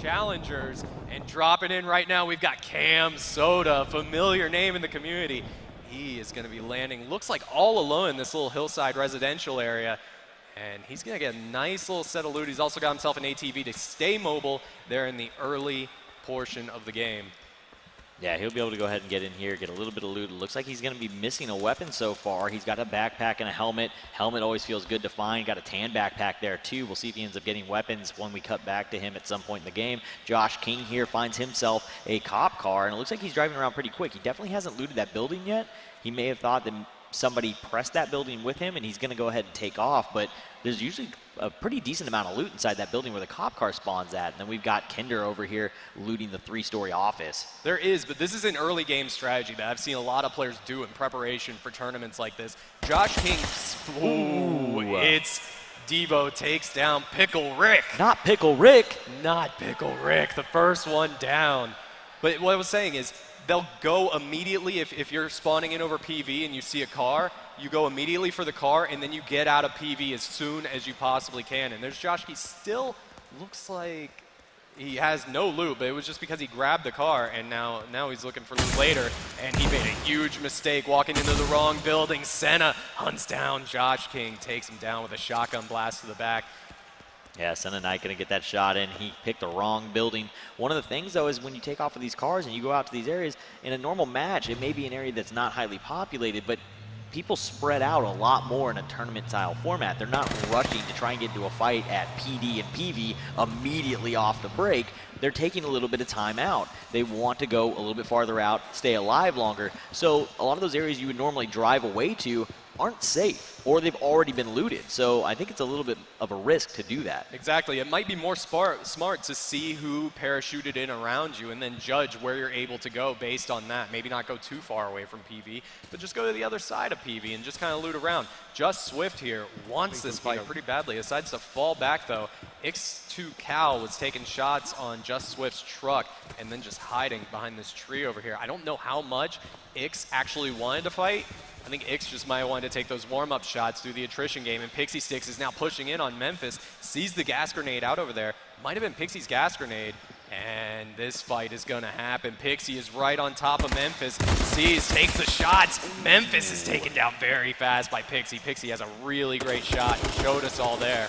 challengers. And dropping in right now, we've got Cam Soda, familiar name in the community. He is going to be landing, looks like all alone in this little hillside residential area. And he's going to get a nice little set of loot. He's also got himself an ATV to stay mobile there in the early portion of the game. Yeah, he'll be able to go ahead and get in here, get a little bit of loot. It looks like he's going to be missing a weapon so far. He's got a backpack and a helmet. Helmet always feels good to find. Got a tan backpack there too. We'll see if he ends up getting weapons when we cut back to him at some point in the game. Josh King here finds himself a cop car, and it looks like he's driving around pretty quick. He definitely hasn't looted that building yet. He may have thought that somebody pressed that building with him and he's going to go ahead and take off, but there's usually a pretty decent amount of loot inside that building where the cop car spawns at. And then we've got Kinder over here looting the 3-story office. There is, but this is an early game strategy that I've seen a lot of players do in preparation for tournaments like this. Josh King, it's Devo takes down Pickle Rick. Not Pickle Rick. Not Pickle Rick, the first one down. But what I was saying is, they'll go immediately, if you're spawning in over PV and you see a car, you go immediately for the car and then you get out of PV as soon as you possibly can. And there's Josh, he still looks like he has no loot, but it was just because he grabbed the car and now he's looking for loot later. And he made a huge mistake walking into the wrong building. Senna hunts down Josh King, takes him down with a shotgun blast to the back. Yeah, Senna Knight going to get that shot in. He picked the wrong building. One of the things, though, is when you take off of these cars and you go out to these areas, in a normal match, it may be an area that's not highly populated, but people spread out a lot more in a tournament-style format. They're not rushing to try and get into a fight at PD and PV immediately off the break. They're taking a little bit of time out. They want to go a little bit farther out, stay alive longer. So a lot of those areas you would normally drive away to aren't safe, or they've already been looted. So I think it's a little bit of a risk to do that. Exactly. It might be more smart to see who parachuted in around you and then judge where you're able to go based on that. Maybe not go too far away from PV, but just go to the other side of PV and just kind of loot around. Just Swift here wants this fight pretty badly. Decides to fall back, though. X2 Cal was taking shots on Just Swift's truck and then just hiding behind this tree over here. I don't know how much X actually wanted to fight. I think X just might have wanted to take those warm-up shots through the attrition game, and Pixie Sticks is now pushing in on Memphis, sees the gas grenade out over there. Might have been Pixie's gas grenade, and this fight is going to happen. Pixie is right on top of Memphis, sees, takes the shots. Memphis is taken down very fast by Pixie. Pixie has a really great shot, showed us all there.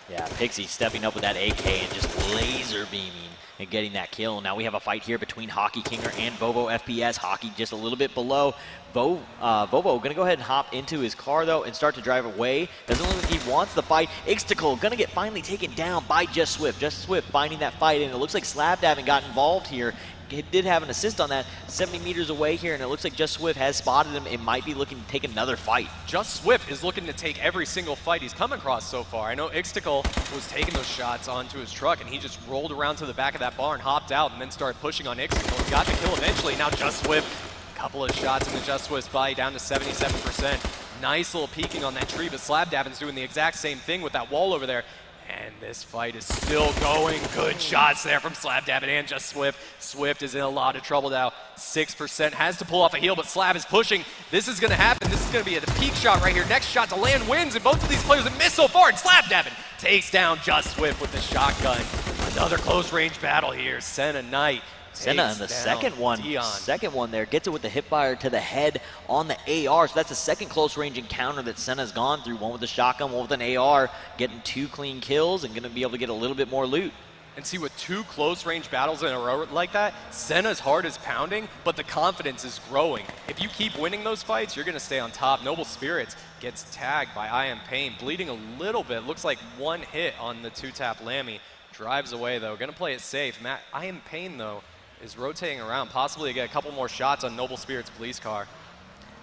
Yeah, Pixie stepping up with that AK and just laser beaming and getting that kill. Now we have a fight here between Hockey Kinger and Vovo FPS. Hockey just a little bit below. Vovo going to go ahead and hop into his car, though, and start to drive away. Doesn't look like he wants the fight. Ixtical going to get finally taken down by Just Swift. Just Swift finding that fight, and it looks like Slapdabbing got involved here. He did have an assist on that, 70 meters away here, and it looks like Just Swift has spotted him. It might be looking to take another fight. Just Swift is looking to take every single fight he's come across so far. I know Ixtical was taking those shots onto his truck, and he just rolled around to the back of that barn, hopped out, and then started pushing on Ixtical. He got the kill eventually. Now Just Swift, a couple of shots into Just Swift's body, down to 77%. Nice little peeking on that tree, but Slapdabbing's doing the exact same thing with that wall over there. And this fight is still going. Good shots there from Slapdabbing and Just Swift. Swift is in a lot of trouble now. 6%, has to pull off a heel, but Slab is pushing. This is going to happen. This is going to be a peak shot right here. Next shot to land wins, and both of these players have missed so far. And Slapdabbing takes down Just Swift with the shotgun. Another close range battle here. Senna Knight. Senna in the second one there, gets it with the hip fire to the head on the AR. So that's the second close range encounter that Senna's gone through. One with the shotgun, one with an AR, getting 2 clean kills and going to be able to get a little bit more loot. And see, with 2 close range battles in a row like that, Senna's heart is pounding, but the confidence is growing. If you keep winning those fights, you're going to stay on top. Noble Spirits gets tagged by I Am Pain, bleeding a little bit. Looks like 1 hit on the 2-tap Lammy. Drives away, though. Going to play it safe. I Am Pain, though, is rotating around, possibly to get a couple more shots on Noble Spirit's police car.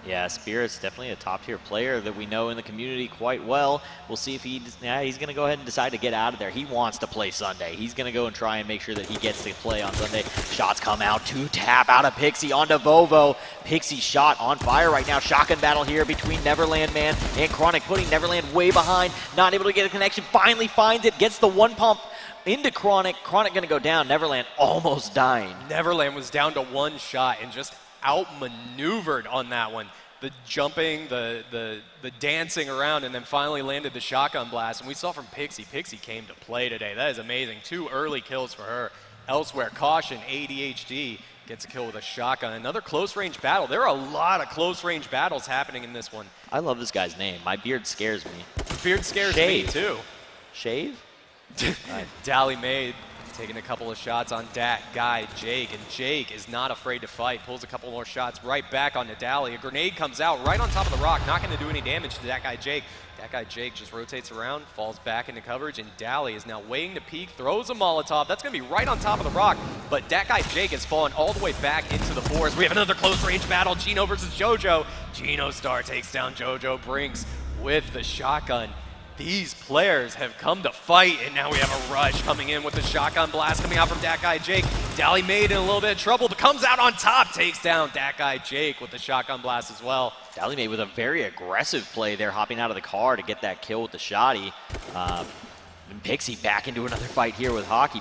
Yeah, Spirit's definitely a top-tier player that we know in the community quite well. We'll see if he's going to go ahead and decide to get out of there. He wants to play Sunday. He's going to go and try and make sure that he gets to play on Sunday. Shots come out, 2-tap out of Pixie onto Vovo. Pixie shot on fire right now. Shotgun battle here between Neverland Man and Chronic, putting Neverland way behind. Not able to get a connection, finally finds it, gets the 1 pump into Chronic. Chronic going to go down. Neverland almost dying. Neverland was down to 1 shot and just outmaneuvered on that one. The jumping, the dancing around, and then finally landed the shotgun blast. And we saw from Pixie. Pixie came to play today. That is amazing. 2 early kills for her. Elsewhere, Caution, ADHD gets a kill with a shotgun. Another close-range battle. There are a lot of close-range battles happening in this one. I love this guy's name. My beard scares me. Beard scares Shave. me, too. Shave? Dally Maid taking a couple of shots on that guy, Jake, and Jake is not afraid to fight. Pulls a couple more shots right back onto Dally. A grenade comes out right on top of the rock, not going to do any damage to that guy, Jake. That guy, Jake, just rotates around, falls back into coverage, and Dally is now waiting to peek, throws a Molotov. That's going to be right on top of the rock, but that guy, Jake, has fallen all the way back into the forest. We have another close-range battle, Gino versus JoJo. Gino Star takes down JoJo Brinks with the shotgun. These players have come to fight, and now we have a rush coming in with the shotgun blast coming out from that guy, Jake. Dally Maid in a little bit of trouble, but comes out on top, takes down that guy, Jake, with the shotgun blast as well. Dally Maid with a very aggressive play there, hopping out of the car to get that kill with the shotty. And Pixie back into another fight here with Hockey.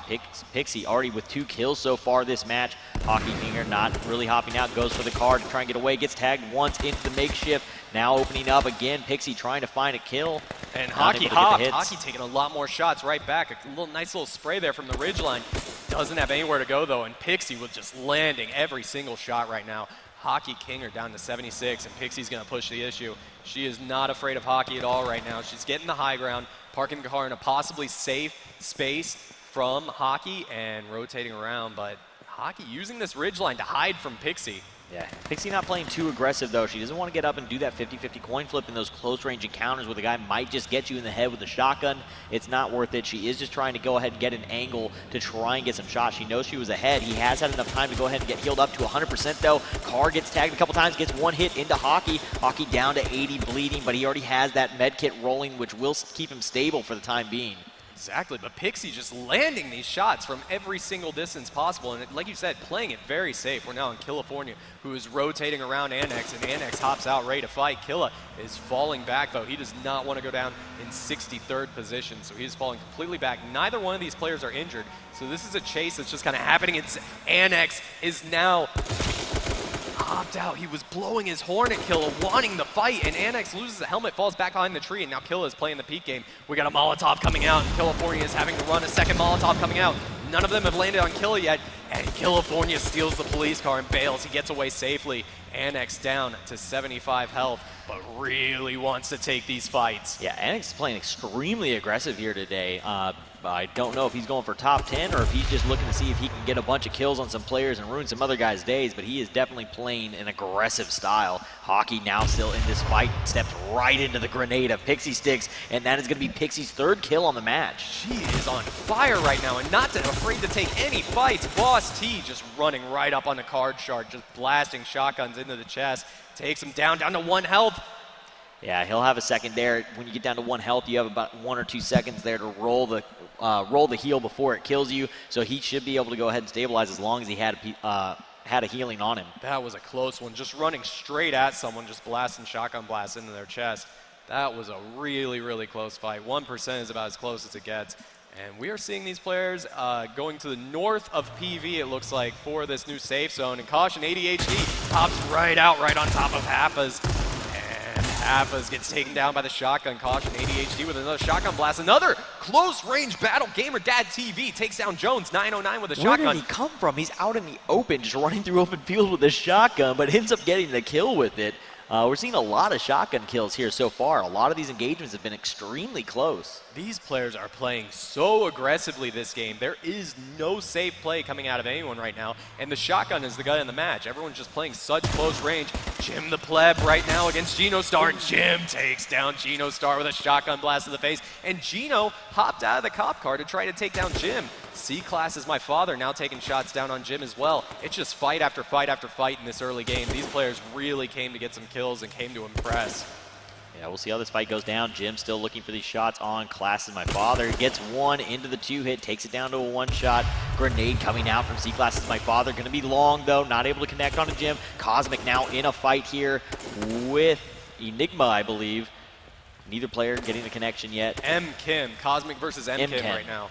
Pixie already with 2 kills so far this match. Hockey Finger not really hopping out, goes for the car to try and get away, gets tagged once into the makeshift. Now opening up again, Pixie trying to find a kill. And Hockey hopped. Hockey taking a lot more shots right back. A nice little spray there from the ridgeline. Doesn't have anywhere to go though, and Pixie was just landing every single shot right now. Hockey King are down to 76, and Pixie's going to push the issue. She is not afraid of Hockey at all right now. She's getting the high ground, parking the car in a possibly safe space from Hockey and rotating around, but Hockey using this ridgeline to hide from Pixie. Yeah, Pixie not playing too aggressive though. She doesn't want to get up and do that 50-50 coin flip in those close range encounters where the guy might just get you in the head with a shotgun. It's not worth it. She is just trying to go ahead and get an angle to try and get some shots. She knows she was ahead. He has had enough time to go ahead and get healed up to 100% though. Carr gets tagged a couple times, gets one hit into Hockey. Hockey down to 80 bleeding, but he already has that med kit rolling, which will keep him stable for the time being. Exactly, but Pixie just landing these shots from every single distance possible, and like you said, playing it very safe. We're now in California, who is rotating around Annex, and Annex hops out ready to fight. Killa is falling back, though. He does not want to go down in 63rd position, so he's falling completely back. Neither one of these players are injured, so this is a chase that's just kind of happening. It's Annex is now hopped out. He was blowing his horn at Killa, wanting the fight, and Annex loses the helmet, falls back behind the tree, and now Killa is playing the peak game. We got a Molotov coming out, and California is having to run a second Molotov coming out. None of them have landed on Killa yet, and California steals the police car and bails. He gets away safely. Annex down to 75 health, but really wants to take these fights. Yeah, Annex is playing extremely aggressive here today. I don't know if he's going for top 10 or if he's just looking to see if he can get a bunch of kills on some players and ruin some other guys' days, but he is definitely playing an aggressive style. Hockey now still in this fight, steps right into the grenade of Pixie Sticks, and that is going to be Pixie's 3rd kill on the match. She is on fire right now and not afraid to take any fights. Boss T just running right up on the card shark, just blasting shotguns into the chest. Takes him down to 1 health. Yeah, he'll have a second there. When you get down to 1 health, you have about 1 or 2 seconds there to roll the heal before it kills you. So he should be able to go ahead and stabilize as long as he had a healing on him. That was a close one. Just running straight at someone, just blasting shotgun blasts into their chest. That was a really, really close fight. 1% is about as close as it gets. And we are seeing these players going to the north of PV, it looks like, for this new safe zone. And Caution, ADHD pops right out right on top of Haffas. Haffas gets taken down by the shotgun. Caution, ADHD with another shotgun blast. Another close-range battle. Gamer Dad TV takes down Jones, 909 with a shotgun. Where did he come from? He's out in the open, just running through open field with a shotgun, but ends up getting the kill with it. We're seeing a lot of shotgun kills here so far. A lot of these engagements have been extremely close. These players are playing so aggressively this game. There is no safe play coming out of anyone right now, and the shotgun is the guy in the match. Everyone's just playing such close range. Jim the Pleb right now against Gino Star. Jim takes down Gino Star with a shotgun blast in the face, and Gino hopped out of the cop car to try to take down Jim. C-Class is my father now taking shots down on Jim as well. It's just fight after fight after fight in this early game. These players really came to get some kills and came to impress. Yeah, we'll see how this fight goes down. Jim still looking for these shots on Class is my father. He gets one into the 2-hit, takes it down to a 1-shot. Grenade coming out from C-Class is my father. Going to be long, though, not able to connect onto Jim. Cosmic now in a fight here with Enigma, I believe. Neither player getting the connection yet. M. Kim, Cosmic versus M. Kim right now.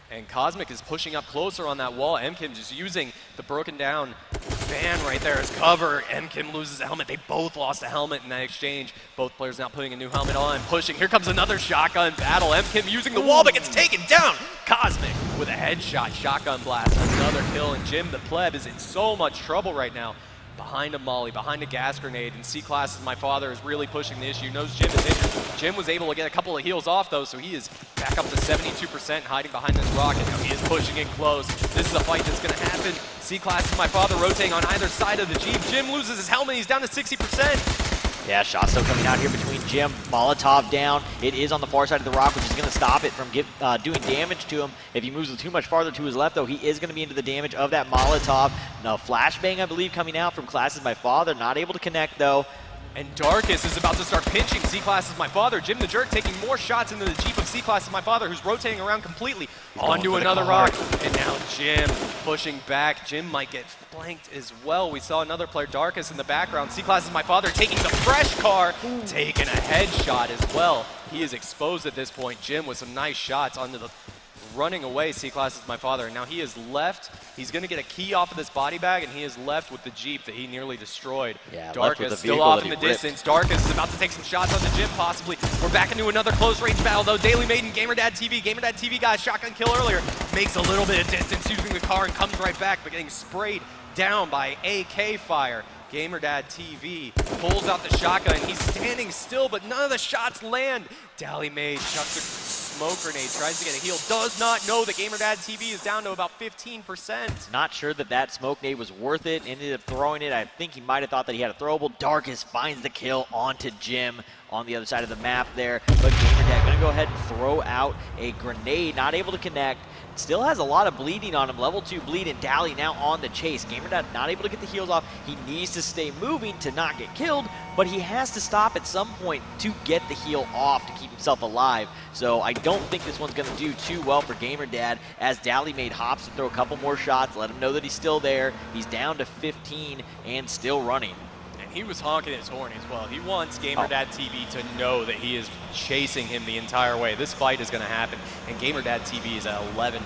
And Cosmic is pushing up closer on that wall. M. Kim just using the broken down Fan right there is cover. Kim loses a helmet. They both lost a helmet in that exchange. Both players now putting a new helmet on, pushing. Here comes another shotgun battle. Kim using the wall, but gets taken down. Cosmic with a headshot, shotgun blast, another kill, and Jim the pleb is in so much trouble right now. Behind a molly, behind a gas grenade, and C-Class, my father, is really pushing the issue. Knows Jim is injured. Jim was able to get a couple of heals off, though, so he is back up to 72%, hiding behind this rocket. Now he is pushing in close. This is a fight that's going to happen. C-Class, my father, rotating on either side of the Jeep. Jim loses his helmet. He's down to 60%. Yeah, shot still coming out here between Jim. Molotov down. It is on the far side of the rock, which is going to stop it from doing damage to him. If he moves too much farther to his left, though, he is going to be into the damage of that Molotov. Now, flashbang, I believe, coming out from Classes My Father. Not able to connect, though. And Darkus is about to start pinching C-Class is my father. Jim the Jerk taking more shots into the Jeep of C-Class is my father, who's rotating around completely. Onto another rock. And now Jim pushing back. Jim might get flanked as well. We saw another player, Darkus, in the background. C-Class is my father taking the fresh car, taking a headshot as well. He is exposed at this point. Jim with some nice shots onto the running away. C-Class is my father. Now he is left. He's going to get a key off of this body bag, and he is left with the Jeep that he nearly destroyed. Yeah, Darkus still off in the distance. Darkus is about to take some shots on the Jim, possibly. We're back into another close-range battle, though. Daily Maiden, GamerDad TV. GamerDad TV got a shotgun kill earlier. Makes a little bit of distance using the car and comes right back, but getting sprayed down by AK fire. GamerDad TV pulls out the shotgun. He's standing still, but none of the shots land. Dally Maid chucks a smoke grenade, tries to get a heal, does not know that GamerDad TV is down to about 15%. Not sure that that smoke nade was worth it. Ended up throwing it. I think he might have thought that he had a throwable. Darkus finds the kill onto Jim on the other side of the map there. But GamerDad going to go ahead and throw out a grenade. Not able to connect. Still has a lot of bleeding on him. Level 2 bleed, and Dally now on the chase. GamerDad not able to get the heals off. He needs to stay moving to not get killed, but he has to stop at some point to get the heal off to keep himself alive. So I don't think this one's going to do too well for GamerDad as Dally made hops to throw a couple more shots, let him know that he's still there. He's down to 15 and still running. He was honking his horn as well. He wants GamerDad TV to know that he is chasing him the entire way. This fight is going to happen, and GamerDad TV is at 11%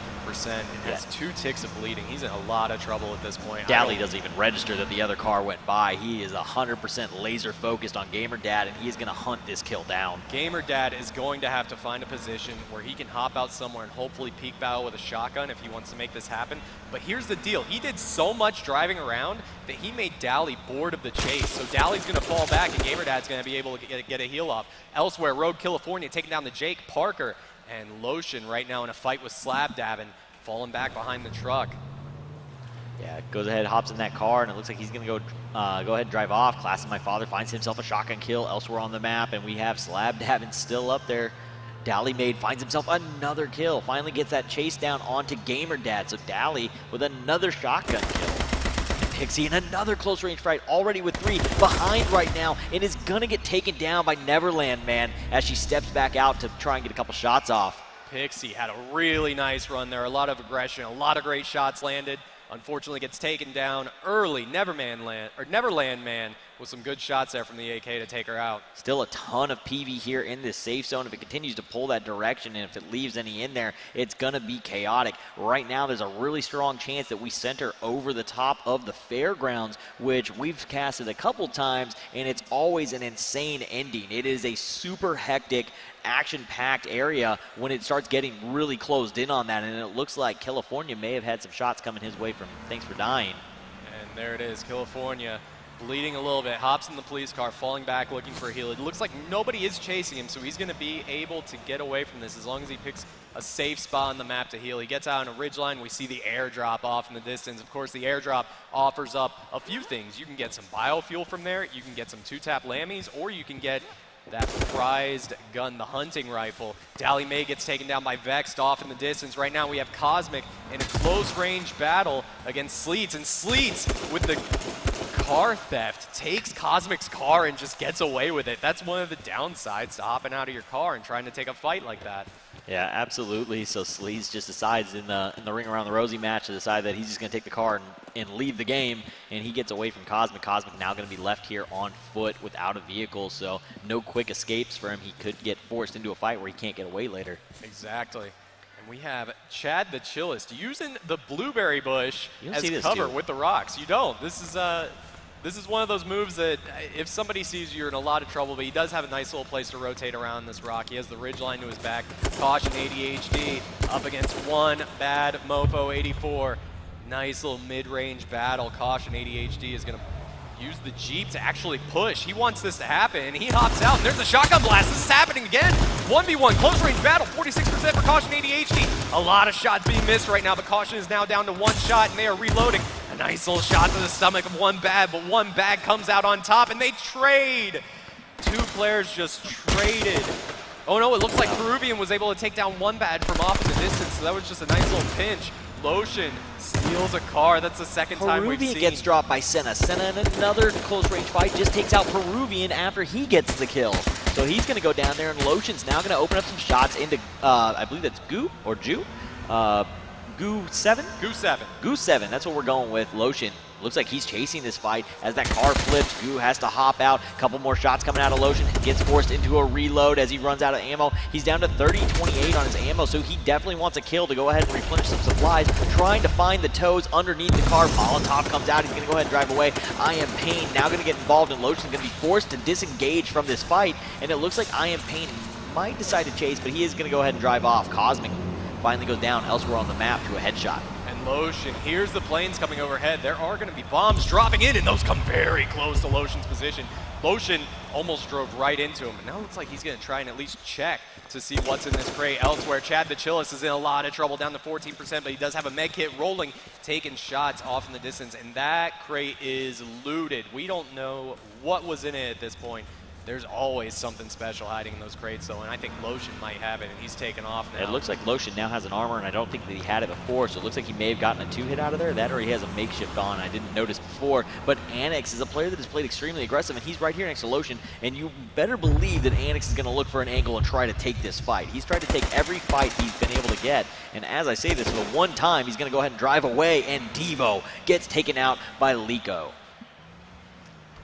and has 2 ticks of bleeding. He's in a lot of trouble at this point. Dally doesn't even register that the other car went by. He is 100% laser focused on GamerDad, and he's going to hunt this kill down. GamerDad is going to have to find a position where he can hop out somewhere and hopefully peek battle with a shotgun if he wants to make this happen. But here's the deal. He did so much driving around that he made Dally bored of the chase. So Dally's going to fall back, and GamerDad's going to be able to get a heal off. Elsewhere, Road California taking down the Jake Parker, and Lotion right now in a fight with Slab Davin, falling back behind the truck. Yeah, goes ahead, hops in that car, and it looks like he's going to go ahead and drive off. Class of My Father finds himself a shotgun kill elsewhere on the map, and we have Slab Davin still up there. Dally Maid finds himself another kill, finally gets that chase down onto GamerDad. So Dally with another shotgun kill. Pixie in another close range fight, already with 3 behind right now, and is gonna get taken down by Neverland Man as she steps back out to try and get a couple shots off. Pixie had a really nice run there, a lot of aggression, a lot of great shots landed. Unfortunately gets taken down early. Neverland Man with some good shots there from the AK to take her out. Still a ton of PV here in this safe zone. If it continues to pull that direction, and if it leaves any in there, it's going to be chaotic. Right now, there's a really strong chance that we center over the top of the fairgrounds, which we've casted a couple times, and it's always an insane ending. It is a super hectic, action-packed area when it starts getting really closed in on that, and it looks like California may have had some shots coming his way from Thanks for Dying. And there it is, California bleeding a little bit, hops in the police car, falling back, looking for a heal. It looks like nobody is chasing him, so he's going to be able to get away from this as long as he picks a safe spot on the map to heal. He gets out on a ridgeline. We see the airdrop off in the distance. Of course, the airdrop offers up a few things. You can get some biofuel from there, you can get some 2-tap lammies, or you can get that prized gun, the hunting rifle. Dally May gets taken down by Vexed off in the distance. Right now we have Cosmic in a close range battle against Sleets, and Sleets with the car theft takes Cosmic's car and just gets away with it. That's one of the downsides to hopping out of your car and trying to take a fight like that. Yeah, absolutely. So Sleaze just decides in the Ring Around the Rosie match to decide that he's just going to take the car and leave the game, and he gets away from Cosmic. Cosmic now going to be left here on foot without a vehicle, so no quick escapes for him. He could get forced into a fight where he can't get away later. Exactly. And we have Chad the Chillest using the blueberry bush as cover with the rocks. You don't. This is one of those moves that if somebody sees you, you're in a lot of trouble, but he does have a nice little place to rotate around this rock. He has the ridge line to his back. Caution ADHD up against one bad Mofo 84. Nice little mid-range battle. Caution ADHD is going to use the Jeep to actually push. He wants this to happen, and he hops out, and there's a shotgun blast. This is happening again. 1v1, close range battle, 46% for Caution ADHD. A lot of shots being missed right now, but Caution is now down to one shot, and they are reloading. A nice little shot to the stomach of one bad, but one bad comes out on top, and they trade. Two players just traded. Oh no, it looks like Peruvian was able to take down one bad from off in the distance, so that was just a nice little pinch. Lotion steals a car. That's the second time we've seen. Peruvian gets dropped by Senna. Senna in another close range fight just takes out Peruvian after he gets the kill. So he's going to go down there, and Lotion's now going to open up some shots into, I believe that's Goo or Ju? Goo 7? Goo 7. Goo 7, that's what we're going with. Lotion looks like he's chasing this fight. As that car flips, Goo has to hop out. A couple more shots coming out of Lotion. Gets forced into a reload as he runs out of ammo. He's down to 30-28 on his ammo, so he definitely wants a kill to go ahead and replenish some supplies. Trying to find the toes underneath the car. Molotov comes out. He's going to go ahead and drive away. I Am Pain now going to get involved, and Lotion's going to be forced to disengage from this fight. And it looks like I Am Pain might decide to chase, but he is going to go ahead and drive off. Cosmic finally goes down elsewhere on the map to a headshot. Lotion, here's the planes coming overhead. There are going to be bombs dropping in, and those come very close to Lotion's position. Lotion almost drove right into him, and now it looks like he's going to try and at least check to see what's in this crate elsewhere. Chad the Chillest is in a lot of trouble, down to 14%, but he does have a med kit rolling, taking shots off in the distance, and that crate is looted. We don't know what was in it at this point. There's always something special hiding in those crates, though, and I think Lotion might have it, and he's taken off now. It looks like Lotion now has an armor, and I don't think that he had it before, so it looks like he may have gotten a 2-hit out of there. That or he has a makeshift on. I didn't notice before, but Annex is a player that has played extremely aggressive, and he's right here next to Lotion, and you better believe that Annex is going to look for an angle and try to take this fight. He's tried to take every fight he's been able to get, and as I say this, for the one time, he's going to go ahead and drive away, and Devo gets taken out by Lico.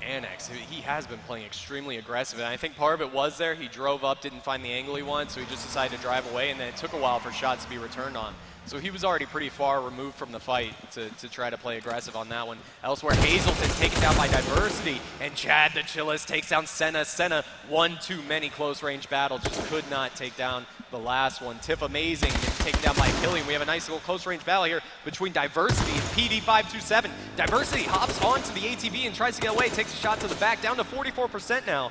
Annex, he has been playing extremely aggressive, and I think part of it was there. He drove up, didn't find the angle he wanted, so he just decided to drive away, and then it took a while for shots to be returned on. So he was already pretty far removed from the fight to try to play aggressive on that one. Elsewhere, Hazelton taken down by Diversity, and Chad the Chillest takes down Senna. Senna, one too many close-range battles, just could not take down the last one. Tiff Amazing gets taken down by Killian. We have a nice little close-range battle here between Diversity and PD527. Diversity hops onto the ATV and tries to get away, takes a shot to the back, down to 44% now.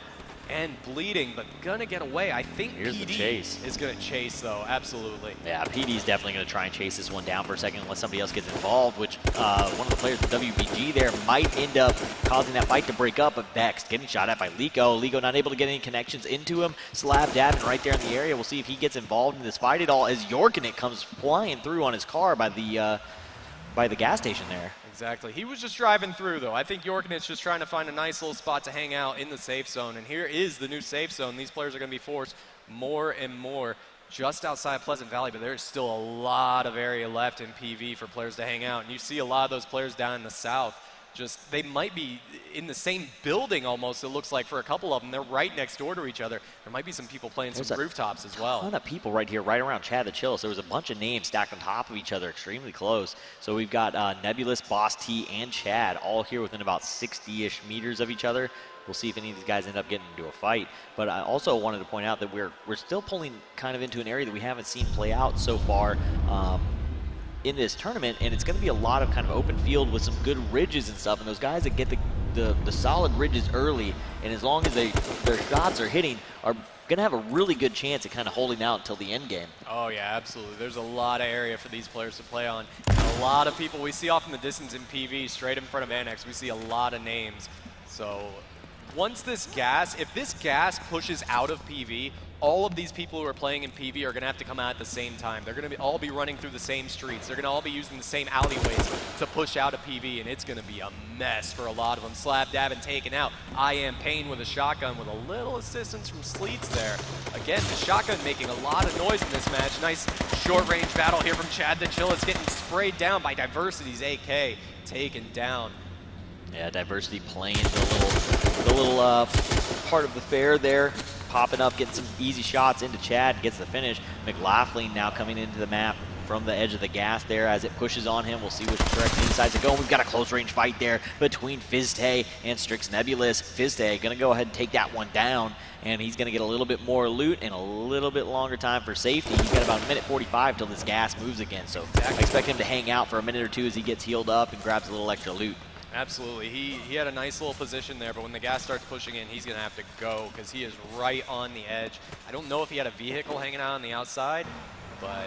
And bleeding, but gonna get away. I think PD is gonna chase, though, absolutely. Yeah, PD is definitely gonna try and chase this one down for a second unless somebody else gets involved, which one of the players from WBG there might end up causing that fight to break up, but Vex getting shot at by Lico. Lico not able to get any connections into him. Slab dabbing right there in the area. We'll see if he gets involved in this fight at all as Yorkinet comes flying through on his car by the gas station there. Exactly. He was just driving through, though. I think Yorkinet's just trying to find a nice little spot to hang out in the safe zone, and here is the new safe zone. These players are going to be forced more and more just outside Pleasant Valley, but there's still a lot of area left in PV for players to hang out, and you see a lot of those players down in the south. Just, they might be in the same building almost, it looks like, for a couple of them. They're right next door to each other. There might be some people playing some rooftops as well. A lot of people right here, right around Chad the Chillest. There was a bunch of names stacked on top of each other, extremely close. So we've got Nebulous, Boss T, and Chad all here within about 60-ish meters of each other. We'll see if any of these guys end up getting into a fight. But I also wanted to point out that we're still pulling kind of into an area that we haven't seen play out so far in this tournament, and it's going to be a lot of kind of open field with some good ridges and stuff, and those guys that get the solid ridges early, and as long as their shots are hitting, are going to have a really good chance at kind of holding out until the end game. Oh yeah, absolutely. There's a lot of area for these players to play on. And a lot of people we see off in the distance in PV, straight in front of Annex, we see a lot of names. So once this gas, if this gas pushes out of PV, all of these people who are playing in PV are going to have to come out at the same time. They're going to all be running through the same streets. They're going to all be using the same alleyways to push out of PV, and it's going to be a mess for a lot of them. Slab dabbing taken out. I Am Pain with a shotgun with a little assistance from Sleets there. Again, the shotgun making a lot of noise in this match. Nice short-range battle here from Chad the Chillest, getting sprayed down by Diversity's AK, taken down. Yeah, Diversity playing the little part of the fair there. popping up, getting some easy shots into Chad, gets the finish. McLaughlin now coming into the map from the edge of the gas there as it pushes on him. We'll see which direction he decides to go. We've got a close range fight there between Fizztay and Strix Nebulous. Fizztay gonna go ahead and take that one down, and he's gonna get a little bit more loot and a little bit longer time for safety. He's got about a minute 45 till this gas moves again, so I expect him to hang out for a minute or two as he gets healed up and grabs a little extra loot. Absolutely. He had a nice little position there, but when the gas starts pushing in, he's going to have to go because he is right on the edge. I don't know if he had a vehicle hanging out on the outside, but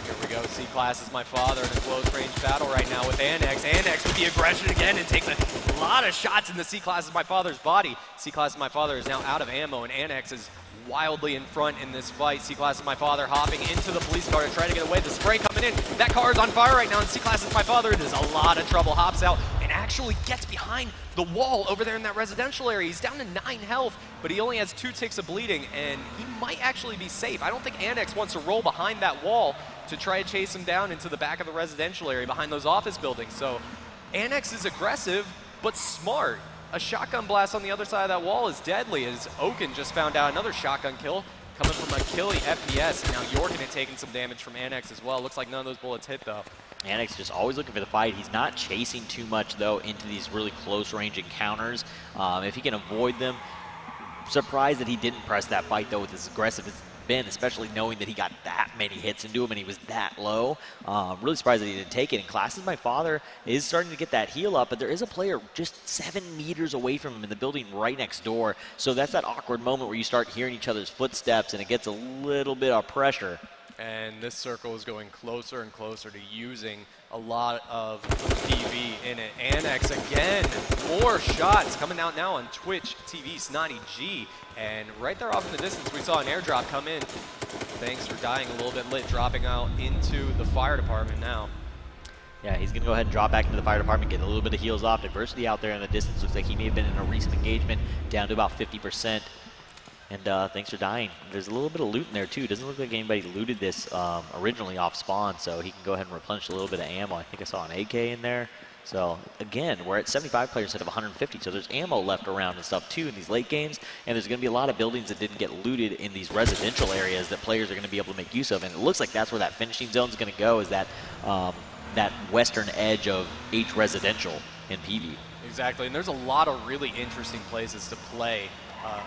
here we go. C-Class is my father in a close-range battle right now with Annex. Annex with the aggression again and takes a lot of shots in the C-Class is my father's body. C-Class is my father is now out of ammo, and Annex is wildly in front in this fight. C-Class is my father hopping into the police car to try to get away. The spray coming in. That car is on fire right now, and C-Class is my father. It is a lot of trouble. Hops out and actually gets behind the wall over there in that residential area. He's down to 9 health, but he only has 2 ticks of bleeding, and he might actually be safe. I don't think Annex wants to roll behind that wall to try to chase him down into the back of the residential area behind those office buildings. So Annex is aggressive, but smart. A shotgun blast on the other side of that wall is deadly, as Oaken just found out another shotgun kill coming from Achille FPS. And now Yorkin had taken some damage from Annex as well. Looks like none of those bullets hit, though. Annex just always looking for the fight. He's not chasing too much, though, into these really close-range encounters. If he can avoid them, surprised that he didn't press that fight, though, with as aggressive as been, especially knowing that he got that many hits into him and he was that low. Really surprised that he didn't take it. And Class is my father is starting to get that heal up, but there is a player just 7 meters away from him in the building right next door. So that's that awkward moment where you start hearing each other's footsteps and it gets a little bit of pressure. And this circle is going closer and closer to using a lot of PV in it. Annex again, more shots coming out now on Twitch TV, Snotty G. And right there off in the distance, we saw an airdrop come in. Thanks for dying a little bit lit, dropping out into the fire department now. Yeah, he's going to go ahead and drop back into the fire department, get a little bit of heals off. Diversity out there in the distance. Looks like he may have been in a recent engagement, down to about 50%. And thanks for dying. There's a little bit of loot in there, too. Doesn't look like anybody looted this originally off spawn, so he can go ahead and replenish a little bit of ammo. I think I saw an AK in there. So, again, we're at 75 players instead of 150, so there's ammo left around and stuff, too, in these late games. And there's going to be a lot of buildings that didn't get looted in these residential areas that players are going to be able to make use of. And it looks like that's where that finishing zone is going to go, is that, that western edge of H residential in PV. Exactly, and there's a lot of really interesting places to play.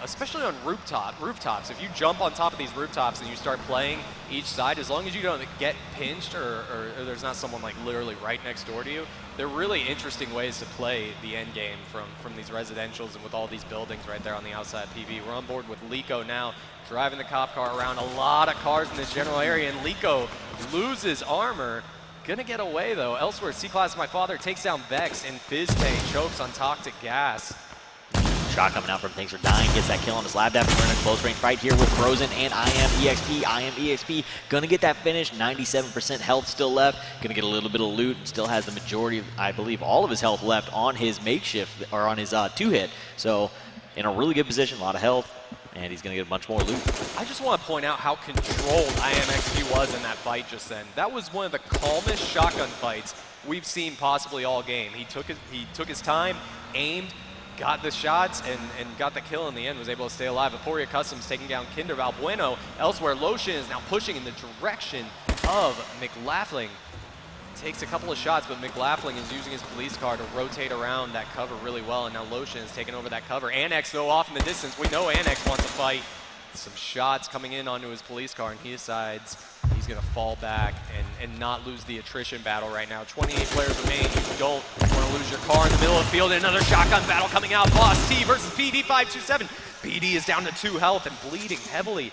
Especially on rooftops. If you jump on top of these rooftops and you start playing each side, as long as you don't get pinched or there's not someone like literally right next door to you, they're really interesting ways to play the end game from these residentials and with all these buildings right there on the outside of PV. We're on board with Lico now, driving the cop car around. A lot of cars in this general area, and Lico loses armor. Gonna get away though. Elsewhere, C-Class My Father takes down Vex, and Fizztay chokes on toxic gas. Shot coming out from Thanks for Dying, gets that kill on the slab dab. We're in a close range fight here with Frozen and I Am EXP. Gonna get that finish, 97% health still left. Gonna get a little bit of loot, and still has the majority of, I believe, all of his health left on his makeshift, or on his 2-hit. So, in a really good position, a lot of health, and he's gonna get a bunch more loot. I just want to point out how controlled IMXP was in that fight just then. That was one of the calmest shotgun fights we've seen possibly all game. He took his time, aimed, got the shots, and got the kill in the end, was able to stay alive. Aporia Customs taking down Kinder Valbueno. Elsewhere, Lotion is now pushing in the direction of McLaughlin. Takes a couple of shots, but McLaughlin is using his police car to rotate around that cover really well, and now Lotion is taking over that cover. Annex, though, off in the distance. We know Annex wants to fight. Some shots coming in onto his police car, and he decides he's going to fall back and not lose the attrition battle right now. 28 players remain. You don't want to lose your car in the middle of the field. And another shotgun battle coming out. Boss T versus PD527. PD is down to 2 health and bleeding heavily.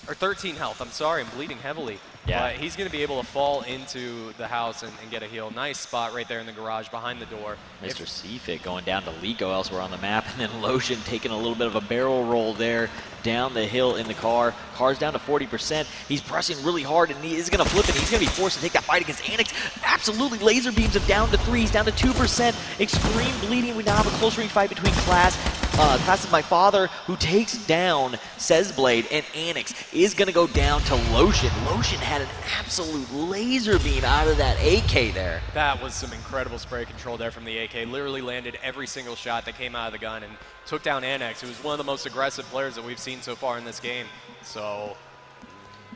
Or 13 health, I'm sorry, and bleeding heavily. Yeah. But he's going to be able to fall into the house and get a heal. Nice spot right there in the garage behind the door. Mr. Seafit going down to Lico elsewhere on the map, and then Lotion taking a little bit of a barrel roll there down the hill in the car. Car's down to 40%. He's pressing really hard, and he is going to flip it. He's going to be forced to take that fight against Annex. Absolutely, laser beams him down to 3. He's down to 2%. Extreme bleeding. We now have a close range fight between Class Classes My Father, who takes down Sezblade, and Annex is going to go down to Lotion. Lotion had an absolute laser beam out of that AK there. That was some incredible spray control there from the AK. Literally landed every single shot that came out of the gun and took down Annex, who was one of the most aggressive players that we've seen so far in this game. So,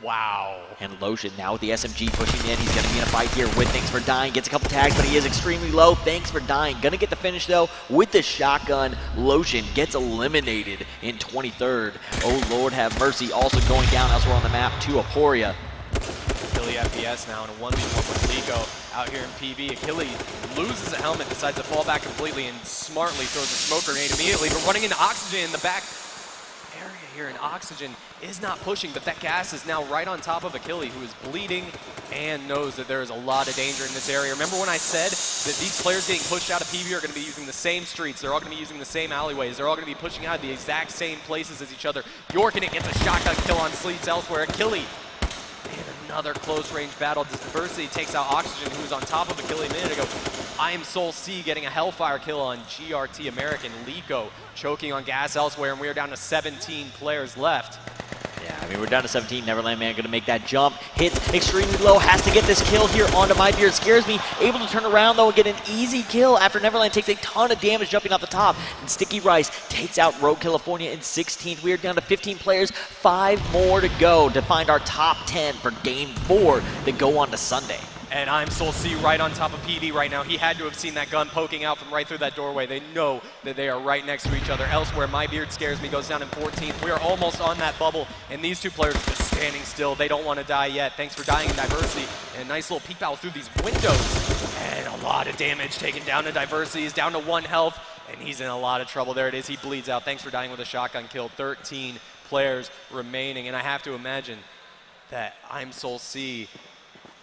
wow. And Lotion now with the SMG pushing in. He's going to be in a fight here with Thanks for Dying. Gets a couple tags, but he is extremely low. Thanks for Dying. Going to get the finish, though, with the shotgun. Lotion gets eliminated in 23rd. Oh, Lord have mercy. Also going down elsewhere on the map to Aporia. Achille FPS now in a 1v1 with Lico out here in PV. Achille loses a helmet, decides to fall back completely, and smartly throws a smoke grenade immediately, but running into Oxygen in the back area here, and Oxygen is not pushing, but that gas is now right on top of Achille, who is bleeding and knows that there is a lot of danger in this area. Remember when I said that these players getting pushed out of PV are going to be using the same streets, they're all going to be using the same alleyways, they're all going to be pushing out of the exact same places as each other. Yorkin gets a shotgun kill on Sleets elsewhere. Achille in another close-range battle. Diversity takes out Oxygen, who was on top of Achille a minute ago. I am Soul C getting a Hellfire kill on GRT American. Lico choking on gas elsewhere, and we are down to 17 players left. Yeah, I mean, we're down to 17. Neverland Man going to make that jump. Hits extremely low. Has to get this kill here onto My Beard. Scares me. Able to turn around, though, and get an easy kill after Neverland takes a ton of damage jumping off the top. And Sticky Rice takes out Rogue California in 16th. We are down to 15 players. 5 more to go to find our top 10 for Game 4 that go on to Sunday. And I'm Soul C right on top of PD right now. He had to have seen that gun poking out from right through that doorway. They know that they are right next to each other. Elsewhere, My Beard Scares Me goes down in 14th. We are almost on that bubble, and these two players are just standing still. They don't want to die yet. Thanks for Dying in Diversity. And a nice little peek out through these windows. And a lot of damage taken down to Diversity. He's down to 1 health, and he's in a lot of trouble. There it is. He bleeds out. Thanks for Dying with a shotgun kill. 13 players remaining, and I have to imagine that I'm Soul C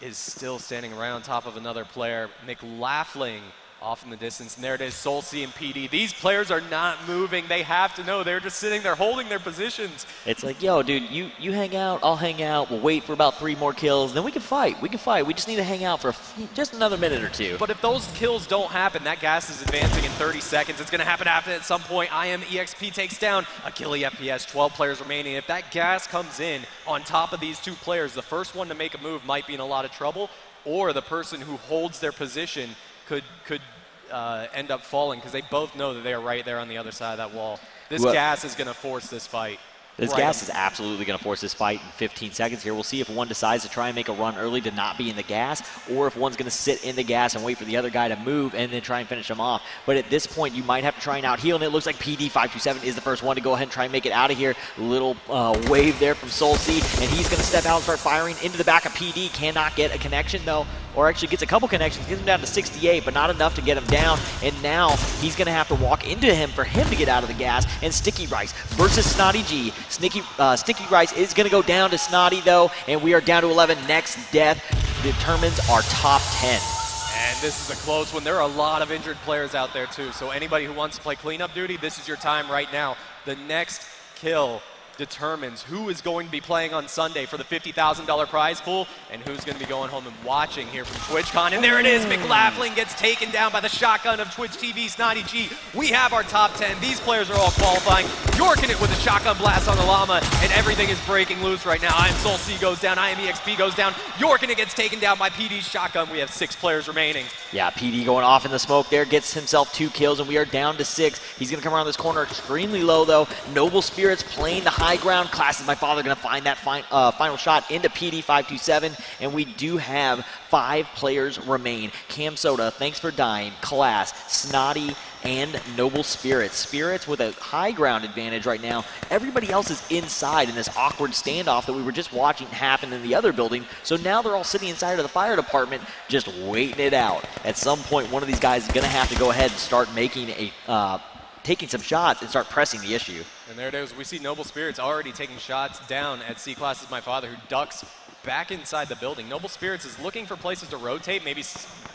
is still standing right on top of another player. McLaughlin off in the distance, and there it is, Soul C and PD. These players are not moving. They have to know. They're just sitting there holding their positions. It's like, yo, dude, you hang out, I'll hang out. We'll wait for about 3 more kills, then we can fight. We can fight. We just need to hang out for just another minute or 2. But if those kills don't happen, that gas is advancing in 30 seconds. It's going to happen after at some point. EXP takes down Achille FPS, 12 players remaining. If that gas comes in on top of these 2 players, the first one to make a move might be in a lot of trouble, or the person who holds their position could end up falling, because they both know that they are right there on the other side of that wall. This gas is going to force this fight. This gas is absolutely going to force this fight in 15 seconds here. We'll see if one decides to try and make a run early to not be in the gas, or if one's going to sit in the gas and wait for the other guy to move and then try and finish him off. But at this point, you might have to try and out-heal, and it looks like PD527 is the first one to go ahead and try and make it out of here. Little wave there from Soul C, and he's going to step out and start firing into the back of PD. Cannot get a connection, though, or actually gets a couple connections, gets him down to 68, but not enough to get him down. And now he's going to have to walk into him for him to get out of the gas. And Sticky Rice versus Snotty G. Sticky Rice is going to go down to Snotty, though, and we are down to 11. Next death determines our top 10. And this is a close one. There are a lot of injured players out there, too. So anybody who wants to play cleanup duty, this is your time right now. The next kill determines who is going to be playing on Sunday for the $50,000 prize pool and who's going to be going home and watching here from TwitchCon. And there it is, McLaughlin gets taken down by the shotgun of Twitch TV, Snotty G. We have our top 10. These players are all qualifying. Yorkin it with a shotgun blast on the llama, and everything is breaking loose right now. I'm Soul C goes down, EXP goes down. Yorkin it gets taken down by PD's shotgun. We have 6 players remaining. Yeah, PD going off in the smoke there, gets himself 2 kills, and we are down to 6. He's going to come around this corner extremely low, though. Noble Spirits playing the high ground. Classes My Father going to find that final shot into PD527, and we do have 5 players remain. Cam Soda, Thanks for Dying, Class, Snotty, and Noble Spirits. Spirits with a high ground advantage right now. Everybody else is inside in this awkward standoff that we were just watching happen in the other building. So now they're all sitting inside of the fire department just waiting it out. At some point, one of these guys is going to have to go ahead and start making a taking some shots and start pressing the issue. And there it is. We see Noble Spirits already taking shots down at C-Classes My Father, who ducks back inside the building. Noble Spirits is looking for places to rotate, maybe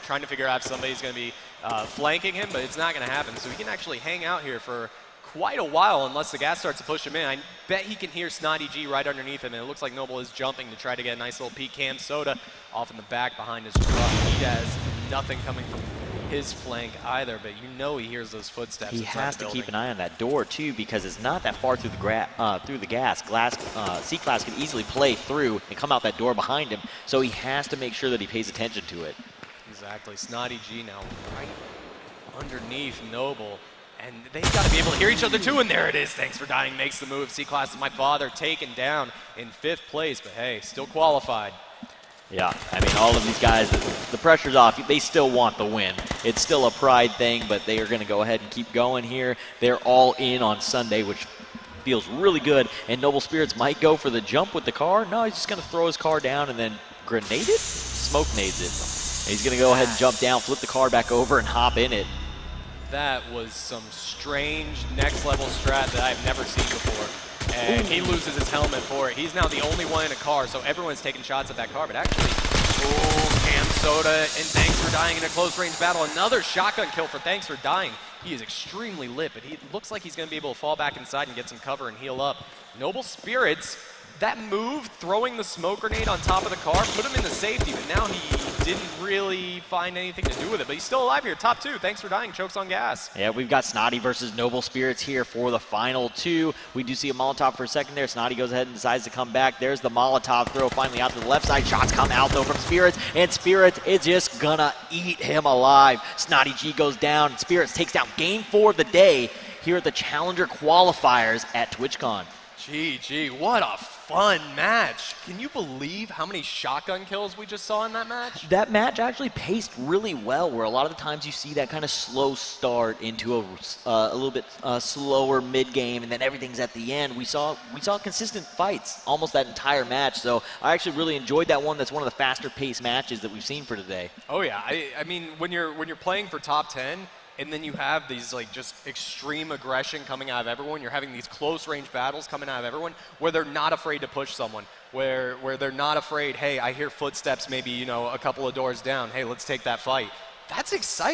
trying to figure out if somebody's going to be flanking him, but it's not going to happen. So he can actually hang out here for quite a while unless the gas starts to push him in. I bet he can hear Snotty G right underneath him, and it looks like Noble is jumping to try to get a nice little peek. Cam Soda off in the back behind his truck. He has nothing coming from his flank either, but you know he hears those footsteps. He has to keep an eye on that door too, because it's not that far through the gas. C-Class could easily play through and come out that door behind him, so he has to make sure that he pays attention to it. Exactly. Snotty G now right underneath Noble. And they've got to be able to hear each other too, and there it is. Thanks for dying makes the move. C-Class is my father taken down in 5th place, but hey, still qualified. Yeah, I mean, all of these guys, the pressure's off. They still want the win. It's still a pride thing, but they are going to go ahead and keep going here. They're all in on Sunday, which feels really good. And Noble Spirits might go for the jump with the car. No, he's just going to throw his car down and then grenade it? Smoke nades it. And he's going to go ahead and jump down, flip the car back over, and hop in it. That was some strange next-level strat that I've never seen before. And he loses his helmet for it. He's now the only one in a car, so everyone's taking shots at that car. But actually, Cam Soda and Thanks for dying in a close-range battle. Another shotgun kill for Thanks for dying. He is extremely lit, but he looks like he's going to be able to fall back inside and get some cover and heal up. Noble Spirits, that move, throwing the smoke grenade on top of the car, put him in the safety, but now he didn't really find anything to do with it. But he's still alive here. Top 2, Thanks for dying, chokes on gas. Yeah, we've got Snotty versus Noble Spirits here for the final 2. We do see a Molotov for a second there. Snotty goes ahead and decides to come back. There's the Molotov throw finally out to the left side. Shots come out though from Spirits, and Spirits is just gonna eat him alive. Snotty G goes down, and Spirits takes down game 4 of the day here at the Challenger Qualifiers at TwitchCon. GG, what a fun match. Can you believe how many shotgun kills we just saw in that match? That match actually paced really well, where a lot of the times you see that kind of slow start into a little bit slower mid-game, and then everything's at the end. We saw consistent fights almost that entire match, so I actually really enjoyed that one. That's one of the faster-paced matches that we've seen for today. Oh yeah, I mean, when you're playing for top 10, and then you have these like just extreme aggression coming out of everyone. You're having these close range battles coming out of everyone where they're not afraid to push someone, where they're not afraid, hey, I hear footsteps maybe, you know, a couple of doors down. Hey, let's take that fight. That's exciting.